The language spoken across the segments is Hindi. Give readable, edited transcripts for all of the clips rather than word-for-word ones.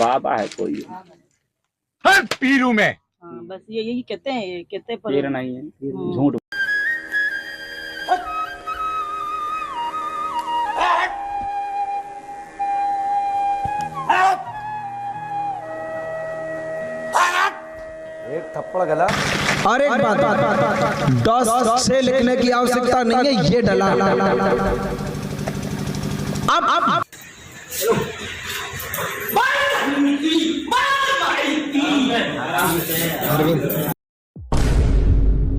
बाबा है कोई हर पीरू में बस ये यही कहते हैं, कहते पर पीर नहीं है, झूठ। एक थप्पड़ गला और एक बात, डॉस से लिखने की आवश्यकता नहीं है, ये डला। अब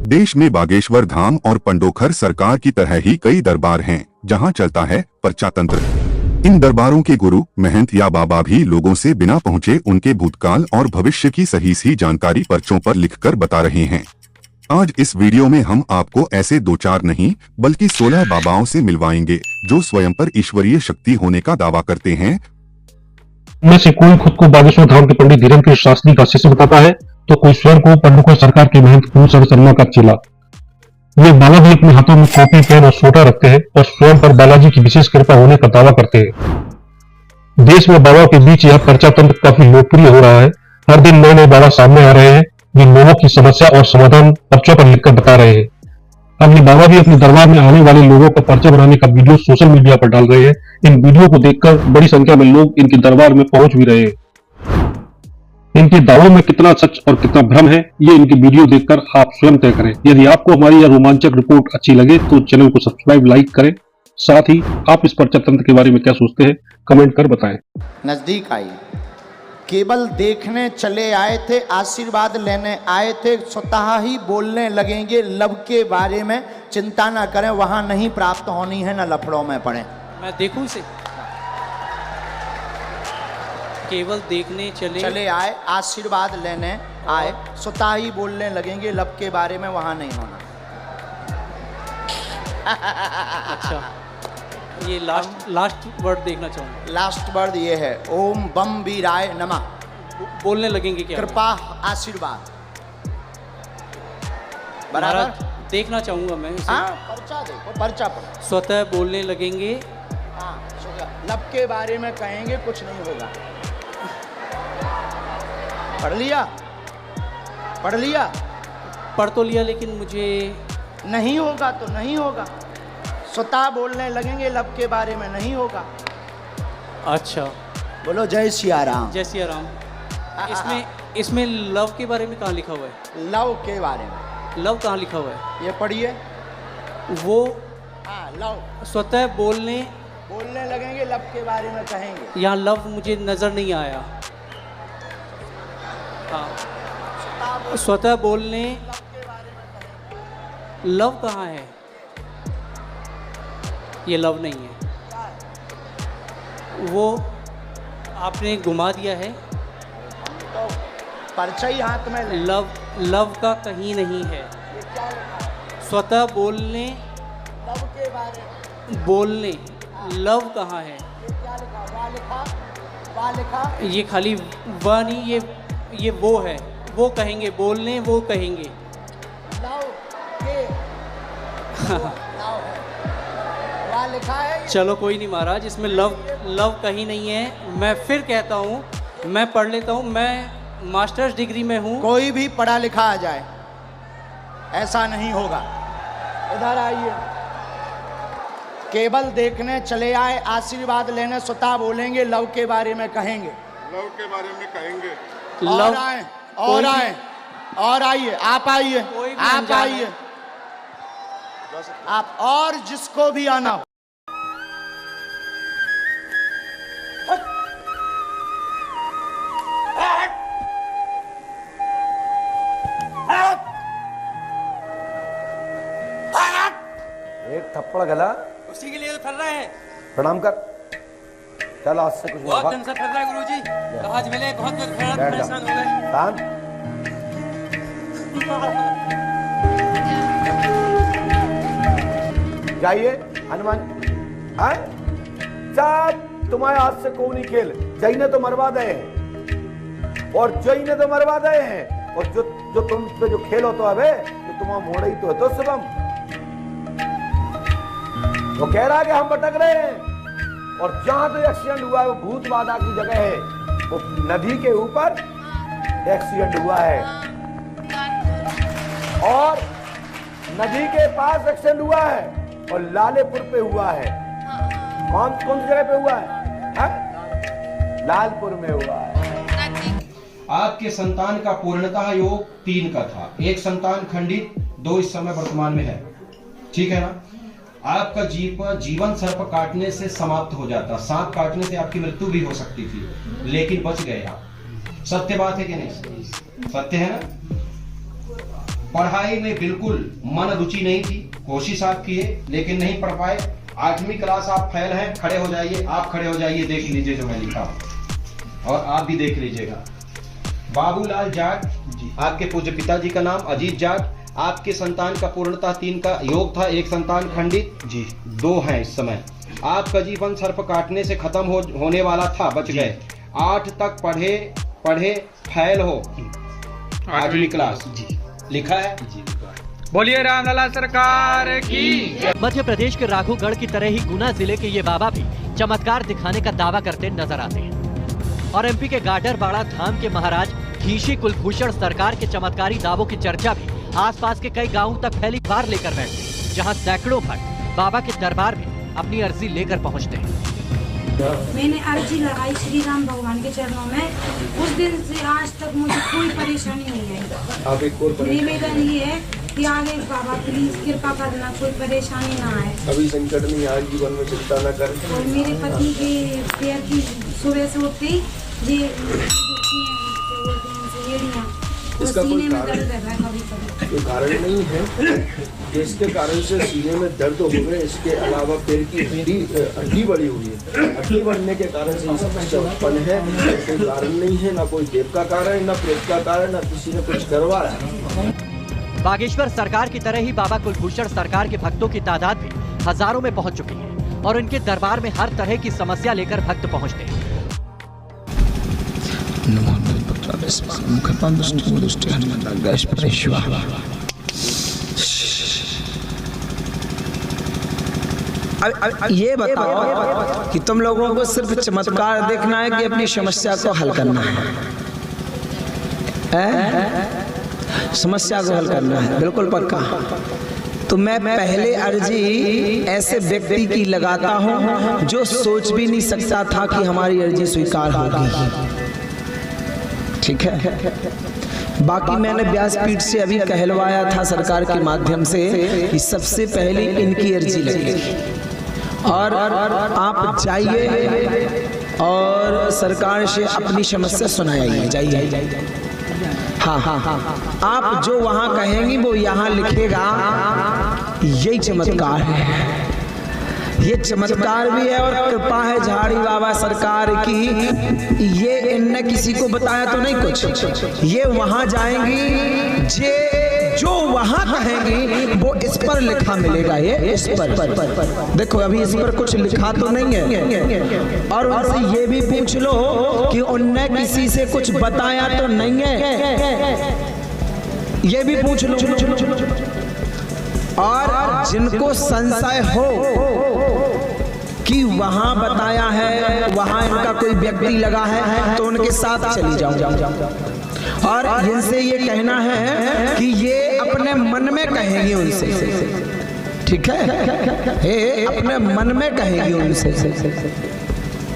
देश में बागेश्वर धाम और पंडोखर सरकार की तरह ही कई दरबार हैं, जहां चलता है पर्चा तंत्र। इन दरबारों के गुरु, महंत या बाबा भी लोगों से बिना पहुंचे उनके भूतकाल और भविष्य की सही जानकारी पर्चों पर लिखकर बता रहे हैं। आज इस वीडियो में हम आपको ऐसे 2-4 नहीं बल्कि 16 बाबाओं से मिलवाएंगे जो स्वयं पर ईश्वरीय शक्ति होने का दावा करते हैं। में से कोई खुद को बागेश्वर धाम के पंडित धीरेन्द्र शास्त्री का शिष्य बताता है, तो कोई स्वयं को पंडोखर सरकार के महंत फूलचंद शर्मा का चेला। ये बाबा भी अपने हाथों में कॉपी, पेन और सोटा रखते हैं और स्वयं पर बालाजी की विशेष कृपा होने का दावा करते हैं। देश में बाबा के बीच यह पर्चा तंत्र काफी लोकप्रिय हो रहा है। हर दिन नए नए बाबा सामने आ रहे हैं, जो लोगों की समस्या और समाधान पर्चों पर लिखकर बता रहे हैं। अब ये बाबा भी अपने दरबार में आने वाले लोगों का पर्चा बनाने का वीडियो सोशल मीडिया पर डाल रहे हैं। इन वीडियो को देखकर बड़ी संख्या में लोग इनके दरबार में पहुंच भी रहे हैं। इनके दावों में कितना सच और कितना भ्रम है, ये इनके वीडियो देखकर आप स्वयं तय करें। यदि आपको हमारी यह रोमांचक रिपोर्ट अच्छी लगे तो चैनल को सब्सक्राइब, लाइक करें। साथ ही आप इस पर्चा तंत्र के बारे में क्या सोचते हैं, कमेंट कर बताएं। नजदीक आई, केवल देखने चले आए थे, आशीर्वाद लेने आए थे, स्वतः ही बोलने लगेंगे लब के बारे में। चिंता ना करें, वहां नहीं प्राप्त होनी है, न लफड़ों में पड़े। मैं देखूं इसे, केवल देखने चले आए, आशीर्वाद लेने आए, स्वतः ही बोलने लगेंगे लब के बारे में, वहां नहीं होना। अच्छा, ये लास्ट वर्ड देखना चाहूंगा। लास्ट वर्ड ये है, ओम बम वीराय नमः। बोलने लगेंगे क्या? कृपा, आशीर्वाद। बराबर देखना चाहूंगा मैं इसे। पर्चा देखो, पर्चा पर स्वतः बोलने लगेंगे। लब के बारे में कहेंगे, कुछ नहीं होगा। पढ़ लिया? पढ़ तो लिया, लेकिन मुझे नहीं होगा तो नहीं होगा। स्वतः बोलने लगेंगे लब के बारे में, नहीं होगा। अच्छा, बोलो जय सिया राम। जय सिया राम। इसमें लव के बारे में कहाँ लिखा हुआ है? लव के बारे में लव कहाँ लिखा हुआ है? ये पढ़िए। वो लव स्वतः बोलने लगेंगे लब के बारे में कहेंगे। यहाँ लव मुझे नजर नहीं आया। स्वतः बोलने, लव कहाँ है? ये लव नहीं है, वो आपने घुमा दिया है। तो पर्चा ही हाथ में ले। लव का कहीं नहीं है। स्वतः बोलने, लव के बारे में बोलने, लव कहाँ है? ये क्या लिखा? वा लिखा। ये खाली वह नहीं, ये वो है। वो कहेंगे बोलने, वो कहेंगे लव के वा लिखा है। चलो कोई नहीं महाराज, इसमें लव कहीं नहीं है। मैं फिर कहता हूँ, मैं पढ़ लेता हूँ। मैं मास्टर्स डिग्री में हूँ। कोई भी पढ़ा लिखा आ जाए, ऐसा नहीं होगा। इधर आइए। केवल देखने चले आए, आशीर्वाद लेने स्वतः बोलेंगे लब के बारे में कहेंगे। लव के बारे में कहेंगे। और आए, और आए, और आइए। आप आइए, आप आइए, आप और जिसको भी आना हो। एक थप्पड़ गला, उसी के लिए तो फिर रहे हैं। प्रणाम कर। चल आज से कुछ बहुत दिन से फिर रहे गुरुजी। आज मिले, बहुत परेशान हो गए। जाइए हनुमान। तुम्हारे हाथ से कौन ही खेल, जय ने तो मरवा दे हैं, और जय ने तो मरवा दे हैं, और जो तुम पे जो खेल हो तो अबे तो तुम्हारा मोड़ ही तो है। तो शुभम वो कह रहा है कि हम भटक रहे हैं, और जहां तो एक्सीडेंट हुआ है वो भूत बाधा की जगह है, वो नदी के ऊपर एक्सीडेंट हुआ है और नदी के पास एक्सीडेंट हुआ है और लालेपुर पे हुआ है। कौन सी जगह पे हुआ है? लालपुर में हुआ है। आपके संतान का पूर्णतः योग 3 का था, 1 संतान खंडित, 2 इस समय वर्तमान में है, ठीक है ना। आपका जीवन सर्प काटने से समाप्त हो जाता, सांप काटने से आपकी मृत्यु भी हो सकती थी, लेकिन बच गए आप। सत्य बात है कि नहीं? सत्य है ना। पढ़ाई में बिल्कुल मन रुचि नहीं थी, कोशिश आप किए लेकिन नहीं पढ़ पाए। 8वीं क्लास आप फेल हैं। खड़े हो जाइए, आप खड़े हो जाइए, देख लीजिए जो मैं लिखा और आप भी देख लीजिएगा। बाबूलाल जाट, आपके पूज्य पिताजी का नाम अजीत जाट। आपके संतान का पूर्णतः 3 का योग था, 1 संतान खंडित जी, 2 हैं इस समय। आपका जीवन सर्प काटने से खत्म होने वाला था, बच गए। 8 तक पढ़े फेल हो, 8वीं क्लास जी लिखा है। बोलिए रामलला सरकार की। मध्य प्रदेश के राघोगढ़ की तरह ही गुना जिले के ये बाबा भी चमत्कार दिखाने का दावा करते नजर आते हैं। और एमपी के गाडरबाड़ा धाम के महाराज घीशी कुलभूषण सरकार के चमत्कारी दावों की चर्चा भी आसपास के कई गांवों तक फैली बार लेकर बैठते, जहां सैकड़ों भक्त बाबा के दरबार में अपनी अर्जी लेकर पहुंचते हैं। मैंने अर्जी लगाई श्री राम भगवान के चरणों में, उस दिन से आज तक मुझे कोई परेशानी नहीं आई। निवेदन ये है कि आगे बाबा प्लीज कृपा करना, कोई परेशानी ना आए। अभी संकट नहीं आए, जीवन में चिंता न कर। और मेरे पति के पैर की सुबह से उठते ही ये इसका कोई कारण नहीं है, जिसके कारण से सीने में दर्द हो गए। इसके अलावा पैर की हड्डी बढ़ी हुई है, हड्डी बढ़ने के कारण से उत्पन्न है। कोई कारण नहीं है, ना कोई देव का कारण, ना प्रेत का कारण, ना किसी ने कुछ करवाया। बागेश्वर सरकार की तरह ही बाबा कुलभूषण सरकार के भक्तों की तादाद भी हजारों में पहुंच चुकी है और इनके दरबार में हर तरह की समस्या लेकर भक्त पहुंचते हैं। अब ये बताओ कि तुम लोगों को सिर्फ चमत्कार देखना है कि अपनी समस्या को हल करना है? समस्या को हल करना है, बिल्कुल पक्का। तो मैं पहले अर्जी ऐसे व्यक्ति की लगाता हूं जो सोच भी नहीं सकता था कि हमारी अर्जी स्वीकार होगी, ठीक है। बाकी मैंने व्यासपीठ से अभी कहलवाया था सरकार के माध्यम से कि सबसे पहले इनकी अर्जी लगेगी और आप जाइए और सरकार से अपनी समस्या सुनाइए। जाइए, हाँ हाँ हाँ, आप जो वहां कहेंगी वो यहाँ लिखेगा। यही चमत्कार है, ये चमत्कार भी है और कृपा है झाड़ी बाबा सरकार की। ये इनने किसी को बताया तो नहीं कुछ, ये वहां जाएंगी, जो वहां कहेंगी वो इस पर लिखा मिलेगा। ये इस पर देखो, अभी इस पर कुछ लिखा तो नहीं है। और उनसे ये भी पूछ लो कि उनने किसी से कुछ बताया तो नहीं है, ये भी पूछ लो। और जिनको संशय हो कि वहां बताया है, वहां इनका कोई व्यक्ति लगा है, तो उनके साथ चली जाओ और इनसे ये कहना है कि ये अपने मन में कहेंगे उनसे, ठीक है? हे अपने मन में कहेंगे उनसे।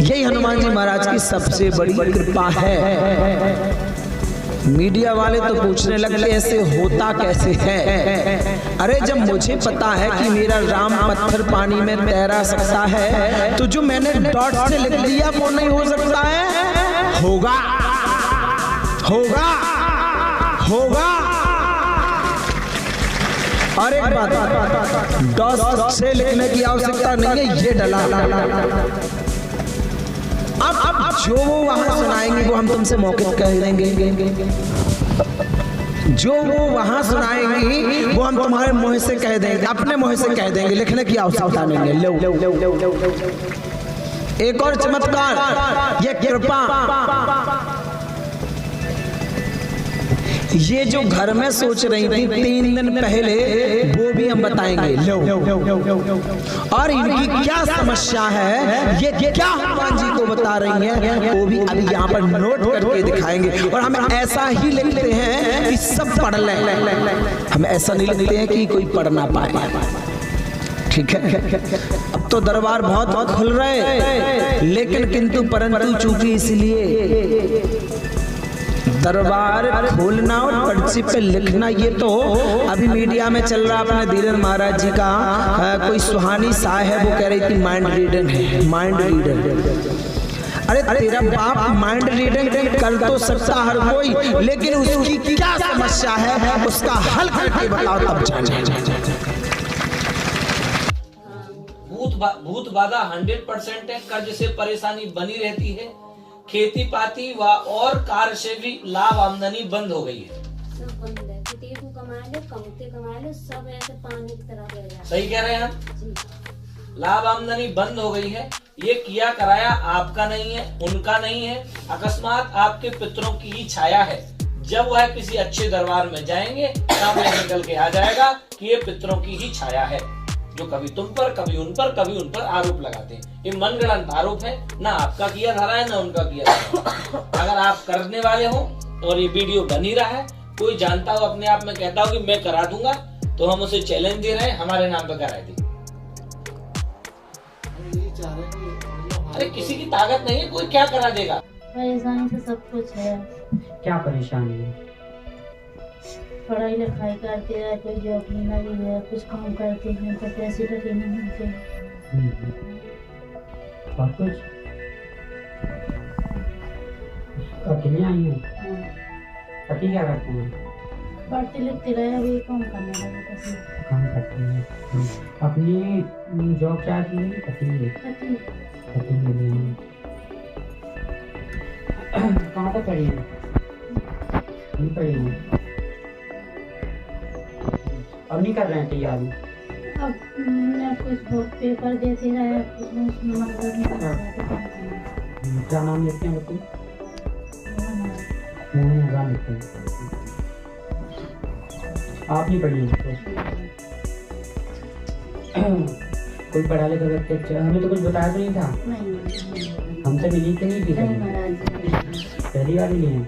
यही हनुमान जी महाराज की सबसे बड़ी कृपा है। मीडिया वाले तो पूछने लगे ऐसे होता कैसे है? अरे जब मुझे पता है कि मेरा राम पत्थर पानी में तैरा सकता है, तो जो मैंने डॉट से लिख दिया वो नहीं हो सकता है? होगा होगा होगा। और एक बात, डॉट से लिखने की आवश्यकता नहीं है, ये डला। अब जो वो वहां सुनाएंगे वो हम तुमसे मौके कह देंगे, जो वो वहां सुनाएंगी वो हम तुम्हारे मुंह से कह देंगे, अपने मुंह से कह देंगे, लिखने की आवश्यकता नहीं है। लो एक और चमत्कार, ये कृपा, ये जो घर में सोच रही थी 3 दिन पहले, वो भी हम बताएंगे। लो, और इनकी क्या समस्या है, ये क्या हनुमान जी को बता रही हैं, वो भी अभी यहाँ पर नोट करके दिखाएंगे। और हम ऐसा ही लिखते हैं कि सब पढ़ लें, हम ऐसा नहीं लिखते हैं कि कोई पढ़ ना पाए। ठीक है, अब तो दरबार बहुत खुल रहे, लेकिन किंतु परंतु चूंकि इसलिए दरबार खोलना और पर्ची पे लिखना, ये तो अभी मीडिया में चल रहा। अपने धीरेन्द्र महाराज जी का कोई सुहानी सा है, वो कह रही थी माइंड रीडर है, माइंड रीडर। अरे तेरा बाप माइंड रीडिंग कर तो सकता हर कोई, लेकिन उसकी क्या समस्या है उसका हल करके बताओ, तब जाने। भूत बाधा 100% है। कर्ज से परेशानी बनी रहती है। खेती पाती व और कार्य से भी लाभ आमदनी बंद हो गई है। सब बंद है, को कमा लो, कमा लो, सब ऐसे पानी की तरह बह रहा है। सही कह रहे हैं हम, लाभ आमदनी बंद हो गई है। ये किया कराया आपका नहीं है, उनका नहीं है, अकस्मात आपके पितरों की ही छाया है। जब वह किसी अच्छे दरबार में जाएंगे, सामने निकल के आ जाएगा कि ये पितरों की ही छाया है, जो कभी तुम पर, कभी उन पर आरोप लगाते हैं। ये मनगढ़ंत आरोप है, ना आपका किया धरा है, ना उनका किया धरा है। अगर आप करने वाले हो और ये वीडियो बनी रहा है, कोई जानता हो अपने आप में कहता हो कि मैं करा दूंगा, तो हम उसे चैलेंज दे रहे हैं, हमारे नाम पे करा दी। अरे किसी की ताकत नहीं है, कोई क्या करा देगा। परेशानी तो सब कुछ है। क्या परेशानी है? पढ़ाई लिखाई करते रहे, कोई जॉब नहीं लगी है, कुछ काम करते हैं तो पैसे रखे नहीं मिलते। और कुछ अकेले आई हैं? पति क्या करते हैं? पढ़ते लिखते रहे, अभी काम करने लगे। काम करते हैं। अपनी जॉब चाहती है, पति के लिए। कहाँ तक पढ़ी है? नहीं पढ़ी है। अब नहीं कर रहे हैं तैयारी? अब कुछ पेपर देते रहे, क्या नाम लिखते हैं बच्चे? मोहन लिखते हैं। आप नहीं पढ़ी है? कोई पढ़ा लिखा व्यक्ति अच्छा, हमें तो कुछ बताया तो नहीं था। हमसे मिली तो नहीं थी, पहली बार मिली है।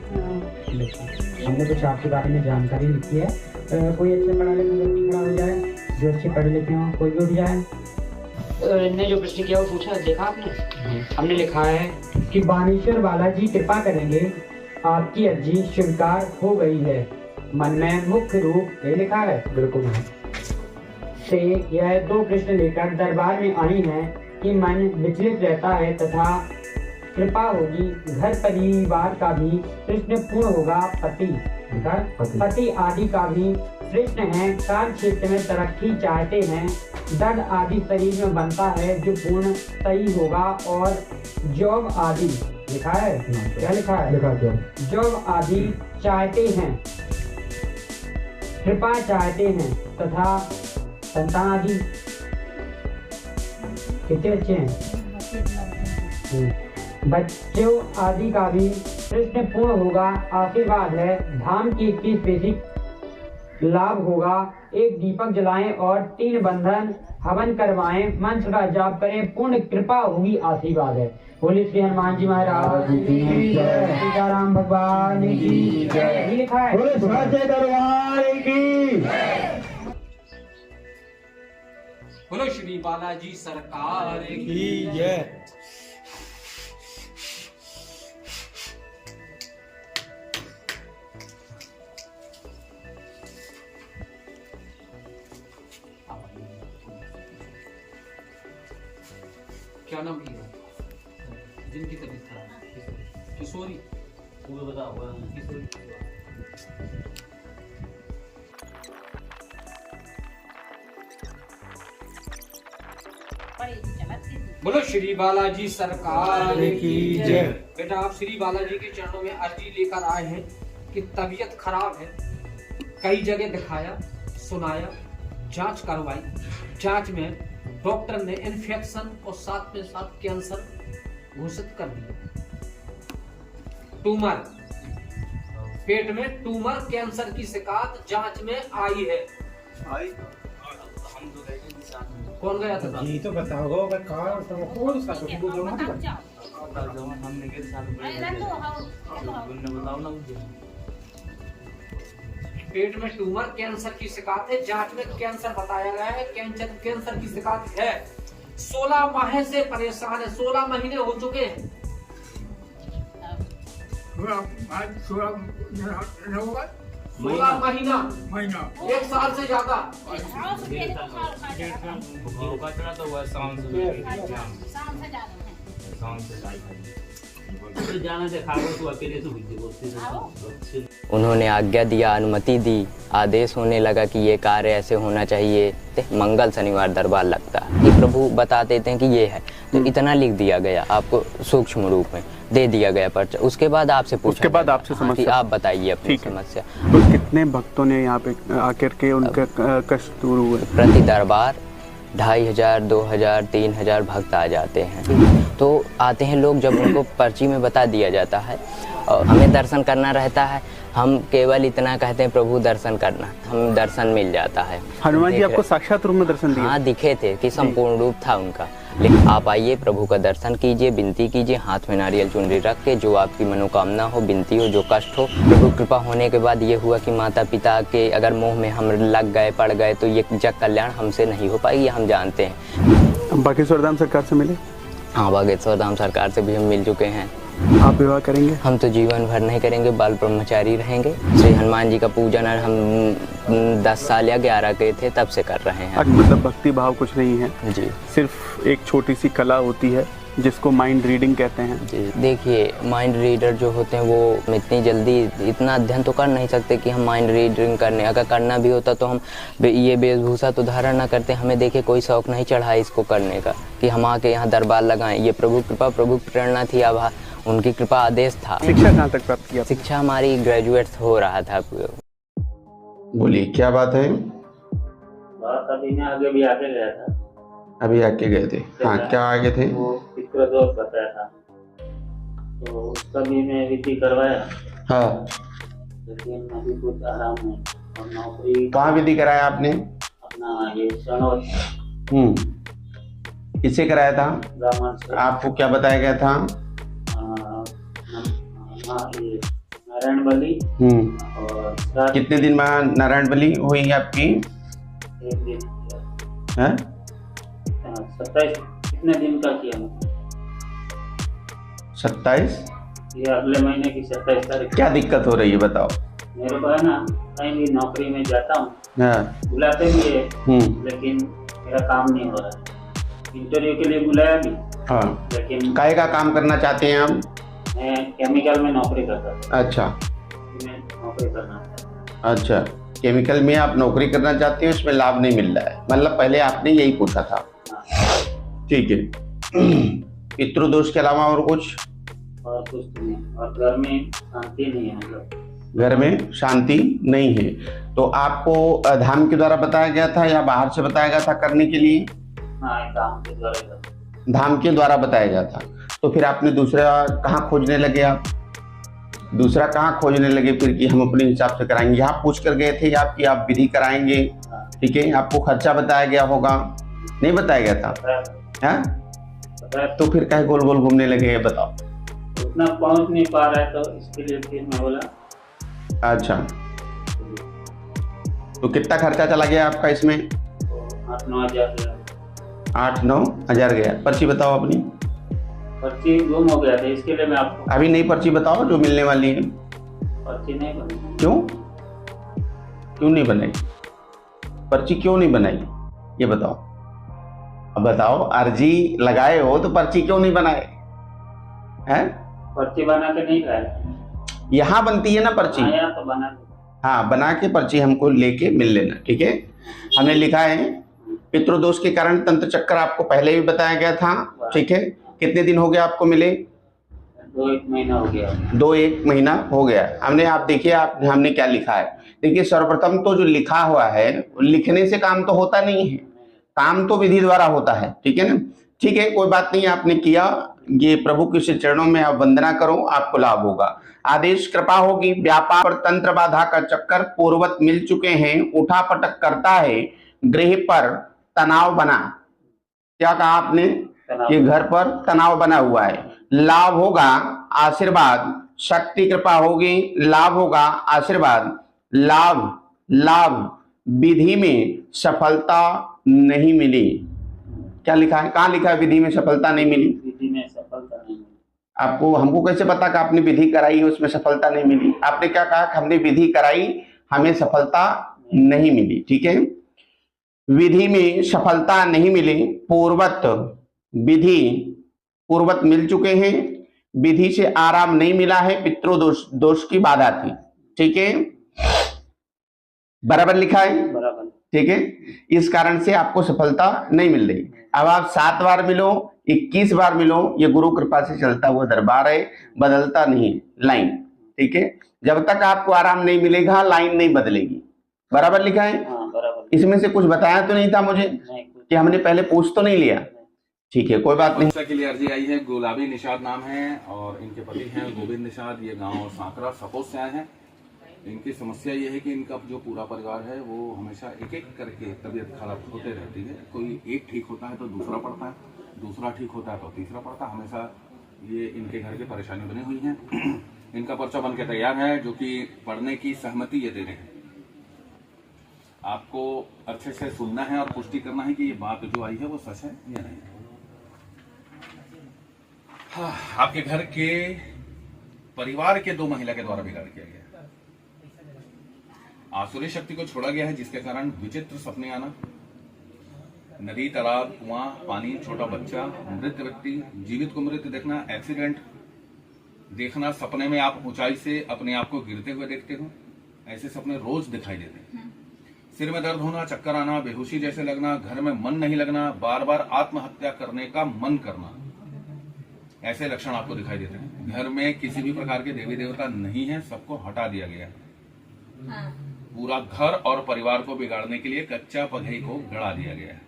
हमने कुछ आपके बारे में जानकारी लिखी है। कोई अच्छे पढ़ा लिखा व्यक्ति खड़ा हो जाए, जो अच्छे पढ़े लिखे हों, कोई भी उठ जाए। ने जो प्रश्न किया वो पूछा, देखा आपने? हमने लिखा है कि बानेश्वर बालाजी कृपा करेंगे, आपकी अर्जी स्वीकार हो गई है। मन में मुख्य रूप ये लिखा है, बिल्कुल से यह 2 प्रश्न लेकर दरबार में आई हैं कि मन विचलित रहता है तथा कृपा होगी, घर परिवार का भी प्रश्न पूर्ण होगा, पति आदि का भी प्रश्न है, कार्य क्षेत्र में तरक्की चाहते हैं, दर्द आदि शरीर में बनता है जो पूर्ण सही होगा, और जॉब आदि लिखा है। क्या लिखा है? जॉब आदि चाहते हैं, कृपा चाहते हैं तथा संतान आदि। कितने बच्चे हैं? बच्चों आदि का भी प्रश्न पूर्ण होगा, आशीर्वाद है, धाम की 21 बेसिक लाभ होगा, 1 दीपक जलाएं और 3 बंधन हवन करवाएं, मंत्र का जाप करें, पूर्ण कृपा होगी, आशीर्वाद है। बोले श्री हनुमान जी महाराज की जय, सीताराम भगवान की जय। लिखा है, बोलो श्री बालाजी सरकार की जय। क्या नाम लिया? जिनकी तबीयत खराब, किशोरी। बताओ किशोरी। बोलो श्री बालाजी सरकार की जय। बेटा आप श्री बालाजी के चरणों में अर्जी लेकर आए हैं कि तबीयत खराब है, कई जगह दिखाया, सुनाया, जांच करवाई, जांच में डॉक्टर ने इन्फेक्शन और साथ में साथ कैंसर घोषित कर दिया, ट्यूमर, पेट में ट्यूमर कैंसर की शिकायत जांच में आई है। कौन गया था? ये तो बताओ कौन सा पेट में ट्यूमर कैंसर की शिकायत है, जांच में कैंसर बताया गया है। कैंसर की शिकायत है। 16 माह से परेशान है, 16 महीने हो चुके हैं। 16 महीना 1 साल से ज्यादा। उन्होंने आज्ञा दिया, अनुमति दी, आदेश होने लगा कि ये कार्य ऐसे होना चाहिए। मंगल शनिवार दरबार लगता है, ये प्रभु बता देते हैं कि ये है, तो इतना लिख दिया गया आपको, सूक्ष्म रूप में दे दिया गया पर्चा। उसके बाद आपसे पूछा, उसके बाद आपसे समस्या, आप बताइए अपनी समस्या। तो कितने भक्तों ने यहाँ पे आकर के उनका कष्ट दूर हुए? प्रति दरबार 2500, 2000, 3000 भक्त आ जाते हैं। तो आते हैं लोग, जब उनको पर्ची में बता दिया जाता है और हमें दर्शन करना रहता है, हम केवल इतना कहते हैं प्रभु दर्शन करना, हम दर्शन मिल जाता है। हनुमान जी आपको साक्षात रूप में दर्शन दिए? हाँ, दिखे थे कि संपूर्ण रूप था उनका। लेकिन आप आइए, प्रभु का दर्शन कीजिए, विनती कीजिए, हाथ में नारियल चुनरी रख के, जो आपकी मनोकामना हो, विनती हो, जो कष्ट हो। प्रभु कृपा होने के बाद ये हुआ कि माता पिता के अगर मोह में हम लग गए, पड़ गए, तो ये जग कल्याण हमसे नहीं हो पाएगी, हम जानते हैं। बागेश्वर धाम सरकार से मिले? हाँ, बागेश्वर धाम सरकार से भी हम मिल चुके हैं। आप विवाह करेंगे? हम तो जीवन भर नहीं करेंगे, बाल ब्रह्मचारी रहेंगे। श्री हनुमान जी का पूजन हम 10 साल या 11 के थे तब से कर रहे हैं। मतलब भक्ति भाव कुछ नहीं है जी, सिर्फ एक छोटी सी कला होती है जिसको माइंड रीडिंग कहते हैं। जी, देखिए माइंड रीडर जो होते हैं वो इतनी जल्दी इतना अध्ययन तो कर नहीं सकते कि हम माइंड रीडिंग करने, अगर करना भी होता तो हम ये वेशभूषा तो धारण ना करते। हमें देखिए कोई शौक नहीं चढ़ा इसको करने का कि हम आके यहाँ दरबार लगाएं। ये प्रभु कृपा, प्रभु प्रेरणा थी, आभा उनकी कृपा, आदेश था। शिक्षा कहाँ तक प्राप्त किया? शिक्षा हमारी ग्रेजुएट हो रहा था। बोलिए क्या बात है? बात अभी मैं आगे भी आके गया था। अभी आके गए थे? हाँ, क्या आगे थे? वो पितृ दोष बताया था, तो उसका भी मैं विधि करवाया। हाँ, लेकिन अभी कुछ आराम है और नौकरी। कहाँ विधि कराया आपने? अपना ये शनौर। किससे कराया था? ब्राह्मण से। आपको क्या बताया गया था? नारायण बलि। और कितने दिन में नारायण बलि हुई आपकी? 1 दिन। है 27 कितने दिन का किया? 27? ये अगले महीने की 27 तारीख। क्या दिक्कत हो रही है बताओ? मेरे को है ना, कहीं भी नौकरी में जाता हूँ, बुलाते भी है, लेकिन मेरा काम नहीं हो रहा है। इंटरव्यू के लिए बुलाया भी, लेकिन काहे का काम करना चाहते हैं आप? मैं केमिकल में नौकरी करता था। अच्छा, मैं नौकरी करना चाहता हूँ। अच्छा, केमिकल में आप नौकरी करना चाहते हैं, उसमें लाभ नहीं मिल रहा है, मतलब पहले आपने यही पूछा था। ठीक है। पितृदोष के अलावा और कुछ? और कुछ नहीं, और घर में शांति नहीं है। मतलब घर में शांति नहीं है। तो आपको धाम के द्वारा बताया गया था या बाहर से बताया गया था करने के लिए? हाँ, धाम के द्वारा। धाम के द्वारा बताया गया था। तो फिर आपने दूसरा कहाँ खोजने लगे? आप दूसरा कहाँ खोजने लगे फिर कि हम अपने हिसाब से कराएंगे? यहाँ पूछ कर गए थे आप कि आप विधि कराएंगे, ठीक है? आपको खर्चा बताया गया होगा, नहीं बताया गया था? हाँ, तो फिर काहे गोल गोल घूमने लगे, बताओ? उतना पहुंच नहीं पा रहा है, तो इसके लिए फिर मैं बोला। अच्छा, तो कितना खर्चा चला गया आपका इसमें? 8-9 हज़ार। 8-9 हज़ार गया। पर्ची बताओ अपनी। पर्ची गुम हो गया था, इसके लिए मैं आपको अभी नई पर्ची बताओ जो मिलने वाली है। पर्ची नहीं बनी। क्यों? क्यों नहीं बनाई पर्ची? क्यों नहीं बनाई ये बताओ। अब बताओ, अर्जी लगाए हो तो पर्ची क्यों नहीं बनाए हैं? पर्ची बना के नहीं लाया। यहाँ बनती है ना पर्ची? हाँ, यहाँ तो बना। हाँ, बना के पर्ची हमको लेके मिल लेना, ठीक है? हमने लिखा है पितृदोष के कारण तंत्र चक्कर, आपको पहले भी बताया गया था, ठीक है? कितने दिन हो गया आपको मिले? 2-1 महीना हो गया। 2-1 महीना हो गया। हमने, आप देखिए, हमने क्या लिखा है। देखिए, सर्वप्रथम तो जो लिखा हुआ है, लिखने से काम तो होता नहीं है, काम तो विधि द्वारा होता है, ठीक है ना? ठीक है, कोई बात नहीं, आपने किया, ये प्रभु के श्री चरणों में आप वंदना करो, आपको लाभ होगा। आदेश कृपा होगी, व्यापार पर तंत्र बाधा का चक्कर पूर्ववत मिल चुके हैं, उठा पटक करता है, गृह पर तनाव बना। क्या कहा आपने कि घर पर तनाव बना हुआ है। लाभ होगा, आशीर्वाद, शक्ति कृपा होगी, लाभ होगा, आशीर्वाद, लाभ लाभ। विधि में सफलता नहीं मिली। क्या लिखा है, कहाँ लिखा है विधि में सफलता नहीं मिली? विधि में सफलता नहीं मिली। आपको, हमको कैसे पता कि आपने विधि कराई उसमें सफलता नहीं मिली? आपने क्या कहा कि हमने विधि कराई, हमें सफलता नहीं मिली। ठीक है, विधि में सफलता नहीं मिली, पूर्वत विधि पूर्वत मिल चुके हैं, विधि से आराम नहीं मिला है, पितृदोष दोष की बाधा थी। ठीक है, बराबर लिखा है, बराबर। ठीक है, इस कारण से आपको सफलता नहीं मिल रही। अब आप 7 बार मिलो, 21 बार मिलो, ये गुरु कृपा से चलता हुआ दरबार है, बदलता नहीं लाइन। ठीक है, जब तक आपको आराम नहीं मिलेगा लाइन नहीं बदलेगी। बराबर लिखा है। इसमें से कुछ बताया तो नहीं था मुझे कि हमने पहले पूछ तो नहीं लिया। ठीक है, कोई बात नहीं। के लिए अर्जी आई है, गुलाबी निषाद नाम है और इनके पति हैं गोविंद निषाद, ये गांव सांकरा सपोज से आए हैं। इनकी समस्या ये है कि इनका जो पूरा परिवार है वो हमेशा एक एक करके तबीयत खराब होते रहती है। कोई एक ठीक होता है तो दूसरा पड़ता है, दूसरा ठीक होता है तो तीसरा पड़ता है। हमेशा ये इनके घर की परेशानी बनी हुई है। इनका पर्चा बन के तैयार है, जो कि पढ़ने की सहमति ये दे रहे हैं। आपको अच्छे से सुनना है और पुष्टि करना है कि ये बात जो आई है वो सच है या नहीं। हाँ, आपके घर के परिवार के 2 महिला के द्वारा बिगाड़ किया गया। आसुरी शक्ति को छोड़ा गया है, जिसके कारण विचित्र सपने आना, नदी, तालाब, कुआं, पानी, छोटा बच्चा, मृत व्यक्ति, जीवित को मृत देखना, एक्सीडेंट देखना, सपने में आप ऊंचाई से अपने आप को गिरते हुए देखते हो, ऐसे सपने रोज दिखाई देते हैं। सिर में दर्द होना, चक्कर आना, बेहोशी जैसे लगना, घर में मन नहीं लगना, बार बार आत्महत्या करने का मन करना, ऐसे लक्षण आपको दिखाई देते हैं। घर में किसी भी प्रकार के देवी देवता नहीं है, सबको हटा दिया गया है। पूरा घर और परिवार को बिगाड़ने के लिए कच्चा पघई को गड़ा दिया गया है।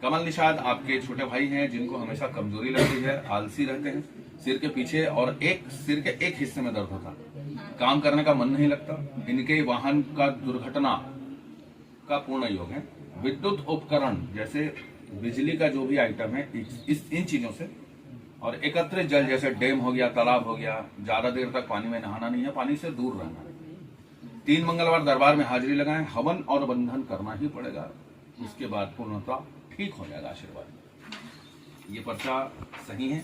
कमल निषाद आपके छोटे भाई हैं, जिनको हमेशा कमजोरी लगती है, आलसी रहते हैं, सिर के पीछे और सिर के एक हिस्से में दर्द होता, काम करने का मन नहीं लगता। इनके वाहन का दुर्घटना का पूर्ण योग है। विद्युत उपकरण जैसे बिजली का जो भी आइटम है, इन चीजों से, और एकत्रित जल जैसे डैम हो गया, तालाब हो गया, ज्यादा देर तक पानी में नहाना नहीं है, पानी से दूर रहना। 3 मंगलवार दरबार में हाजिरी लगाएं, हवन और बंधन करना ही पड़ेगा, उसके बाद पूर्णतः ठीक हो जाएगा आशीर्वाद। ये पर्चा सही है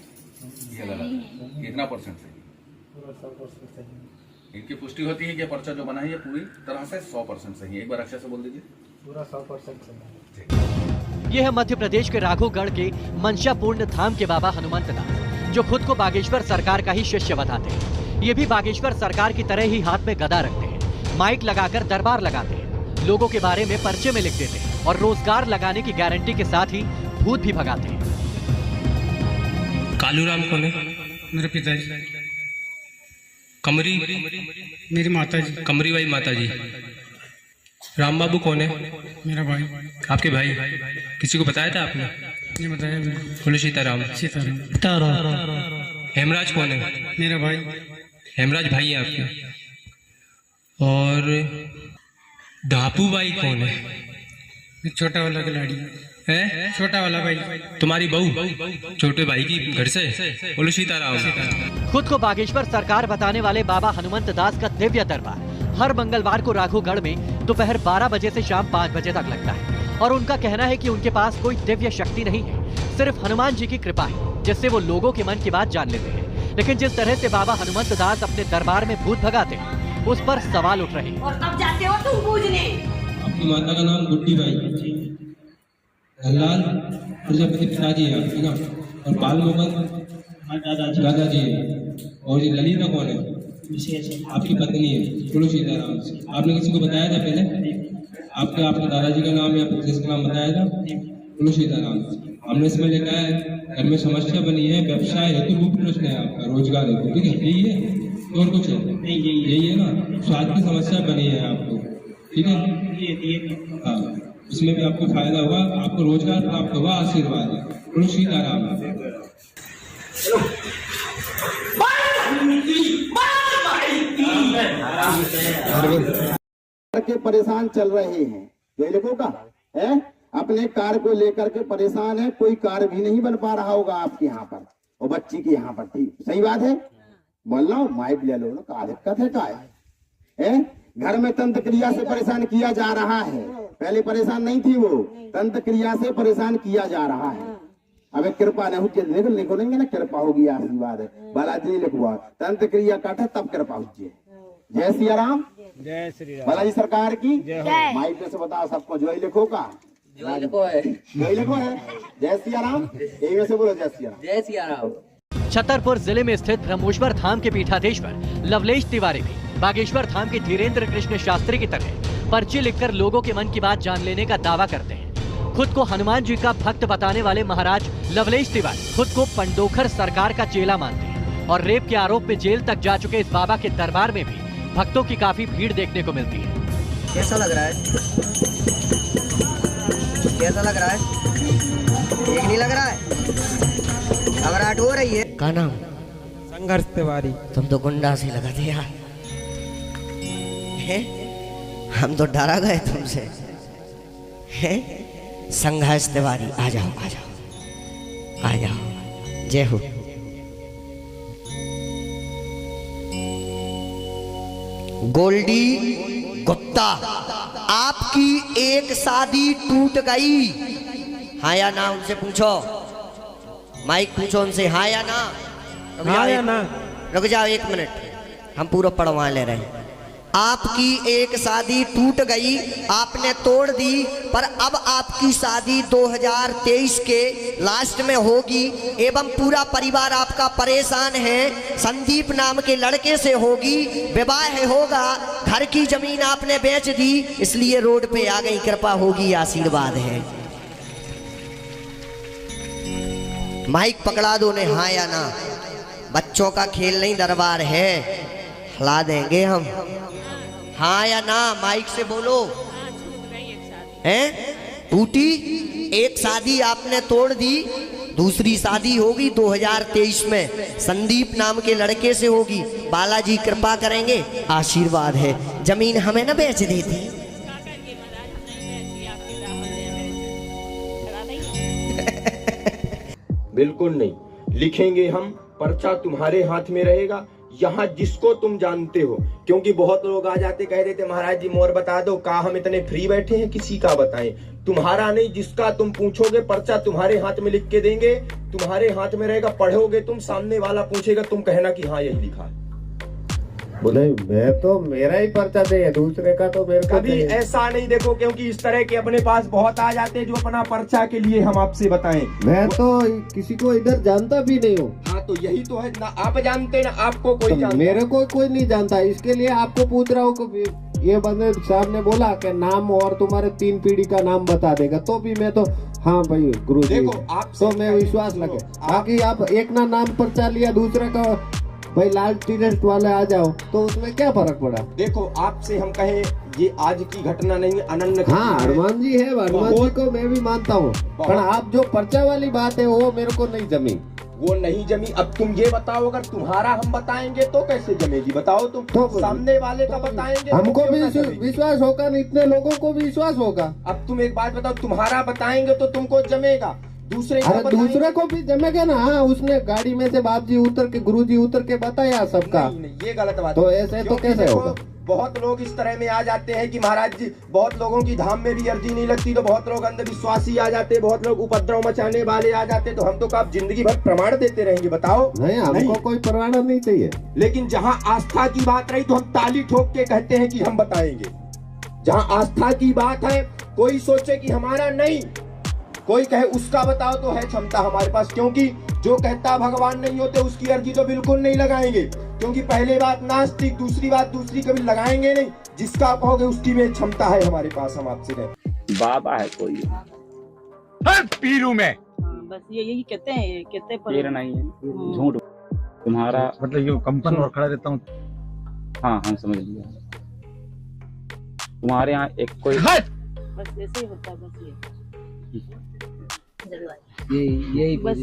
या गलत है? कितना % सही? पूरा 100% सही। इनकी पुष्टि होती है कि पर्चा जो बना है ये पूरी तरह से 100% सही है। एक बार अक्षर से बोल दीजिए। पूरा 100% सही। ये है मध्य प्रदेश के राघोगढ़ के मंशापूर्ण धाम के बाबा हनुमंतदास, जो खुद को बागेश्वर सरकार का ही शिष्य बताते हैं। ये भी बागेश्वर सरकार की तरह ही हाथ में गदा रखते हैं, माइक लगाकर दरबार लगाते हैं, लोगों के बारे में पर्चे में लिख देते हैं और रोजगार लगाने की गारंटी के साथ ही भूत भी भगाते हैं। कालूराम कौन है? मेरे पिताजी। कमरी? मेरी माताजी। कमरी बाई माताजी। राम बाबू कौन है? मेरा भाई। आपके भाई? किसी को बताया था आपने? नहीं बताया। बोलो सीताराम। सीताराम। हेमराज कौन है? मेरा भाई। हेमराज भाई है आपके। और ढापू बाई कौन है? छोटा वाला खिलाड़ी है। छोटा वाला भाई। तुम्हारी बहू छोटे भाई की घर से? बोलो सीताराम। खुद को बागेश्वर सरकार बताने वाले बाबा हनुमंत दास का दिव्य दरबार हर मंगलवार को राघोगढ़ में दोपहर 12 बजे से शाम 5 बजे तक लगता है और उनका कहना है कि उनके पास कोई दिव्य शक्ति नहीं है, सिर्फ हनुमान जी की कृपा है, जिससे वो लोगों के मन की बात जान लेते हैं। लेकिन जिस तरह से बाबा हनुमंत दास अपने दरबार में भूत भगाते हैं, उस पर सवाल उठ रहे हैं। और कब जाते हो तुम पूजने? अपनी माता का नाम गुड्डी बाई, हरलाल प्रजापति पिताजी है आपके ना, और बाल मोहन दादाजी है, और ये ललिता कौन है? आपकी पत्नी है। बोलो सीताराम। आपने किसी को बताया था पहले? आपके दादाजी का नाम या प्रिंसेस का नाम बताया था? बोलो सीताराम। हमने इसमें लिखा है घर में समस्या बनी है, व्यवसाय है तो मुख्य प्रश्न है आपका, रोजगार है, ठीक है, यही है और कुछ है? यही है ना। स्वास्थ्य की समस्या बनी है आपको, ठीक है? हाँ, इसमें भी आपको फायदा हुआ, आपको रोजगार प्राप्त हुआ, आशीर्वाद है। बोलो सीताराम। के परेशान चल रहे हैं, जो लोगों का है अपने कार को लेकर के परेशान है। कोई कार भी नहीं बन पा रहा होगा आपके यहाँ पर और बच्ची के यहाँ पर। ठीक सही बात है, बोल रहा हूँ। माइक ले लो ना, का दिक्कत है? का है घर में तंत्र क्रिया से परेशान किया जा रहा है। पहले परेशान नहीं थी वो, तंत्र क्रिया से परेशान किया जा रहा है। अब कृपा नहीं होगी, लिखोगे ना कृपा होगी, आशीर्वाद है। बालाजी लिखवा तंत्र क्रिया काटे तब कृपा होगी। जय सिया राम, जय श्री राम। बालाजी सरकार की माइक पे से बताओ सबको। जो लिखो का जो लिखो है जय सिया राम। एक से बोलो जय सिया राम। जय सिया राम। छतरपुर जिले में स्थित ब्रह्मेश्वर धाम के पीठाधीश्वर लवलेश तिवारी भी बागेश्वर धाम के धीरेन्द्र कृष्ण शास्त्री की तरह पर्ची लिखकर लोगों के मन की बात जान लेने का दावा करते हैं। खुद को हनुमान जी का भक्त बताने वाले महाराज लवलेश तिवारी खुद को पंडोखर सरकार का चेला मानते हैं और रेप के आरोप में जेल तक जा चुके इस बाबा के दरबार में भी भक्तों की काफी भीड़ देखने को मिलती है। कैसा लग रहा है? कैसा लग रहा है? ठीक नहीं लग रहा है? घबराहट हो रही है? का नाम? संघर्ष तिवारी। तुम तो गुंडा से लगा थे यार। हम तो डरा गए तुमसे। संघर्ष तिवारी, आ जाओ आ जाओ आ जाओ। जय हो। गोल्डी गुप्ता, आपकी एक शादी टूट गई, हाँ या ना? उनसे पूछो, माइक पूछो उनसे, हाँ या ना? हाँ या ना? रुक जाओ 1 मिनट, हम पूरा पढ़वा ले रहे हैं। आपकी एक शादी टूट गई, आपने तोड़ दी, पर अब आपकी शादी 2023 के लास्ट में होगी एवं पूरा परिवार आपका परेशान है। संदीप नाम के लड़के से होगी, विवाह होगा। घर की जमीन आपने बेच दी, इसलिए रोड पे आ गई। कृपा होगी, आशीर्वाद है। माइक पकड़ा दो ने, हाँ या ना? बच्चों का खेल नहीं, दरबार है, हिला देंगे हम। हाँ या ना? माइक से बोलो। हैं? टूटी एक शादी आपने तोड़ दी, दूसरी शादी होगी 2023 में, संदीप नाम के लड़के से होगी। बालाजी कृपा करेंगे, आशीर्वाद है। जमीन हमें ना बेच दी थी। बिल्कुल नहीं, लिखेंगे हम, पर्चा तुम्हारे हाथ में रहेगा। यहाँ जिसको तुम जानते हो, क्योंकि बहुत लोग आ जाते कह देते महाराज जी मोर बता दो, का हम इतने फ्री बैठे हैं, किसी का बताएं। तुम्हारा नहीं, जिसका तुम पूछोगे पर्चा तुम्हारे हाथ में लिख के देंगे, तुम्हारे हाथ में रहेगा। पढ़ोगे तुम, सामने वाला पूछेगा, तुम कहना कि हाँ यही लिखा है। बोले मैं तो मेरा ही पर्चा दे, दूसरे का तो मेरे को कभी ऐसा नहीं देखो, क्योंकि इस तरह के अपने पास बहुत आ जाते हैं जो अपना पर्चा के लिए हम आपसे बताएं। मैं तो किसी को इधर जानता भी नहीं हूँ। हाँ तो यही तो है ना, आप जानते ना, आपको कोई जानता। मेरे को कोई नहीं जानता, इसके लिए आपको पूछ रहा हूँ। ये बंदे साहब ने बोला कि नाम और तुम्हारे 3 पीढ़ी का नाम बता देगा, तो भी मैं तो हाँ भाई गुरु जी, देखो आप तो मैं विश्वास लगे। बाकी आप एक ना नाम पर्चा लिया, दूसरे का भाई लाल टी-शर्ट वाले आ जाओ, तो उसमें क्या फर्क पड़ा? देखो आपसे हम कहें, ये आज की घटना नहीं, अनन्य। हाँ हनुमान जी है, हनुमान जी को मैं भी मानता हूँ, पर आप जो पर्चा वाली बात है वो मेरे को नहीं जमी। वो नहीं जमी। अब तुम ये बताओ, अगर तुम्हारा हम बताएंगे तो कैसे जमेगी? बताओ तुम। तो सामने वाले का बताएंगे, हमको भी विश्वास होगा, इतने लोगों को भी विश्वास होगा। अब तुम एक बात बताओ, तुम्हारा बताएंगे तो तुमको जमेगा, दूसरे दूसरे को भी जमेगा ना। हाँ, उसने गाड़ी में से बाप जी उतर के, गुरु जी उतर के बताया सबका। ये गलत बात। तो ऐसे तो कैसे होगा? बहुत लोग इस तरह में आ जाते हैं कि महाराज जी, बहुत लोगों की धाम में भी अर्जी नहीं लगती, तो बहुत लोग अंधविश्वासी आ जाते हैं, बहुत लोग उपद्रव मचाने वाले आ जाते हैं। तो हम तो आप जिंदगी भर प्रमाण देते रहेंगे? बताओ। नहीं, हमको कोई प्रमाण नहीं चाहिए। लेकिन जहाँ आस्था की बात रही तो हम ताली ठोक के कहते हैं कि हम बताएंगे। जहाँ आस्था की बात है, कोई सोचे कि हमारा नहीं, कोई कहे उसका बताओ, तो है क्षमता हमारे पास। क्योंकि जो कहता भगवान नहीं होते उसकी अर्जी तो बिल्कुल नहीं लगाएंगे, क्योंकि पहले बात नास्तिक, दूसरी बात दूसरी कभी लगाएंगे नहीं। जिसका कहोगे उसकी में क्षमता है हमारे पास। हम आपसे कहें बाबा है कोई पीरू में, बस यही कहते हैं, कहते पीर नहीं है, झूठ। तुम्हारा मतलब ये कंपन और खड़ा रहता हूँ। हाँ हम समझ लिया। तुम्हारे यहाँ एक कोई बस ऐसे ही होता है, बस यही बस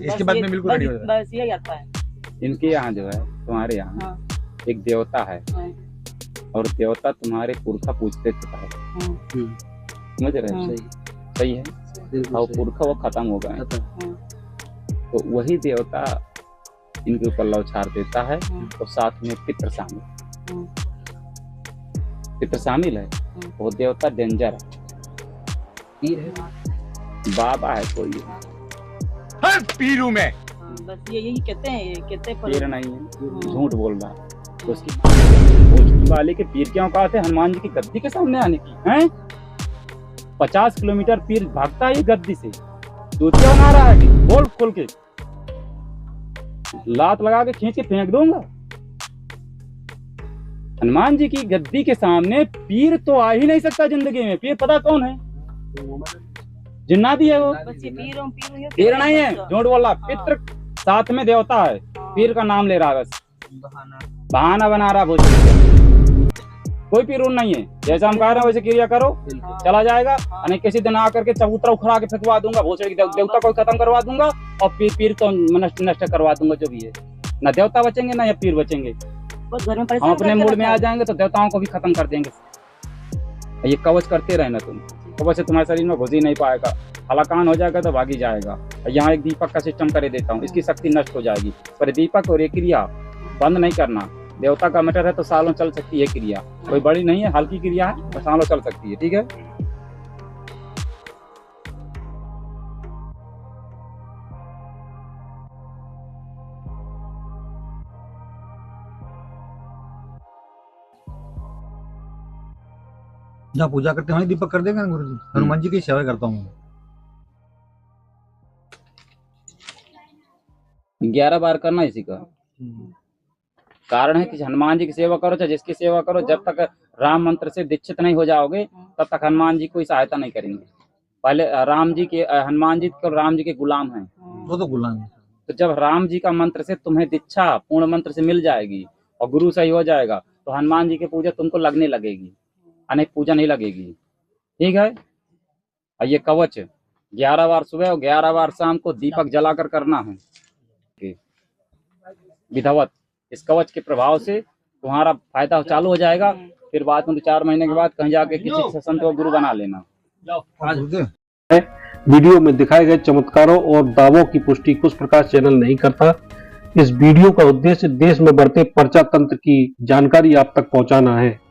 इसके बाद में बिल्कुल रेडी हो जाता है। बस यही आता है। इनके यहाँ जो है, तुम्हारे यहाँ हाँ। एक देवता है हाँ। और देवता तुम्हारे पुरखा पूजते थे पहले, समझ रहे हो? सही है। और पुरखा वो खत्म हो गए, तो वही देवता इनके ऊपर लौछार देता है और साथ में पितृ शामिल, पितृ शामिल है। वो देवता डेंजर है, बाबा है कोई, हर पीरू में बस यही कहते हैं पीर नहीं है, झूठ बोल रहा है। तो उसकी वाले के पीर क्या औकात है हनुमान जी की गद्दी के सामने आने की? हैं 50 किलोमीटर पीर भागता है ये गद्दी से, दूतिया बना रहा है, बोल खोल के लात लगा के खींच के फेंक दूंगा। हनुमान जी की गद्दी के सामने पीर तो आ ही नहीं सकता जिंदगी में। पीर पता कौन है? जिन्नाती है वो, पीर नहीं है, झूठ बोल रहा। पितृ साथ में देवता है, पीर का नाम ले रहा है, बस बहाना बना रहा। कोई पीर नहीं है, जैसा हम कह रहे हैं वैसे क्रिया करो, चला जाएगा। नहीं किसी दिन आकर के चबूतरा उखड़ा के फेंकवा दूंगा, भोसड़ी देवता को खत्म करवा दूंगा और पीर तो नष्ट करवा दूंगा। जो भी है, ना देवता बचेंगे ना या पीर बचेंगे। हम अपने मूड में आ जाएंगे तो देवताओं को भी खत्म कर देंगे। ये कवच करते रहना तुम, कवच से तुम्हारे शरीर में घुस ही नहीं पाएगा। हलाकान हो जाएगा तो भागी जाएगा। यहाँ एक दीपक का सिस्टम कर देता हूँ, इसकी शक्ति नष्ट हो जाएगी। पर दीपक और ये क्रिया बंद नहीं करना। देवता का मैटर है तो सालों चल सकती है क्रिया, कोई बड़ी नहीं है, हल्की क्रिया है तो सालों चल सकती है। ठीक है, जहाँ पूजा करते हैं दीपक कर देगा ना गुरु जी। हनुमान जी की सेवा करता हूँ। 11 बार करना इसी का कारण है कि हनुमान जी की सेवा करो, चाहे जिसकी सेवा करो, जब तक राम मंत्र से दीक्षित नहीं हो जाओगे तब तक हनुमान जी कोई सहायता नहीं करेंगे। पहले राम जी के, हनुमान जी तो राम जी के गुलाम हैं, वो तो गुलाम है। तो जब राम जी का मंत्र से तुम्हें दीक्षा पूर्ण मंत्र से मिल जाएगी और गुरु सही हो जाएगा तो हनुमान जी की पूजा तुमको लगने लगेगी, अनेक पूजा नहीं लगेगी। ठीक है, और ये कवच 11 बार सुबह और 11 बार शाम को दीपक जलाकर करना है विधवत। इस कवच के प्रभाव से तुम्हारा फायदा चालू हो जाएगा। फिर बाद में 4 महीने के बाद कहीं जाके किसी संत को गुरु बना लेना। वीडियो में दिखाए गए चमत्कारों और दावों की पुष्टि कुछ प्रकाश चैनल नहीं करता। इस वीडियो का उद्देश्य देश में बढ़ते पर्चा तंत्र की जानकारी आप तक पहुंचाना है।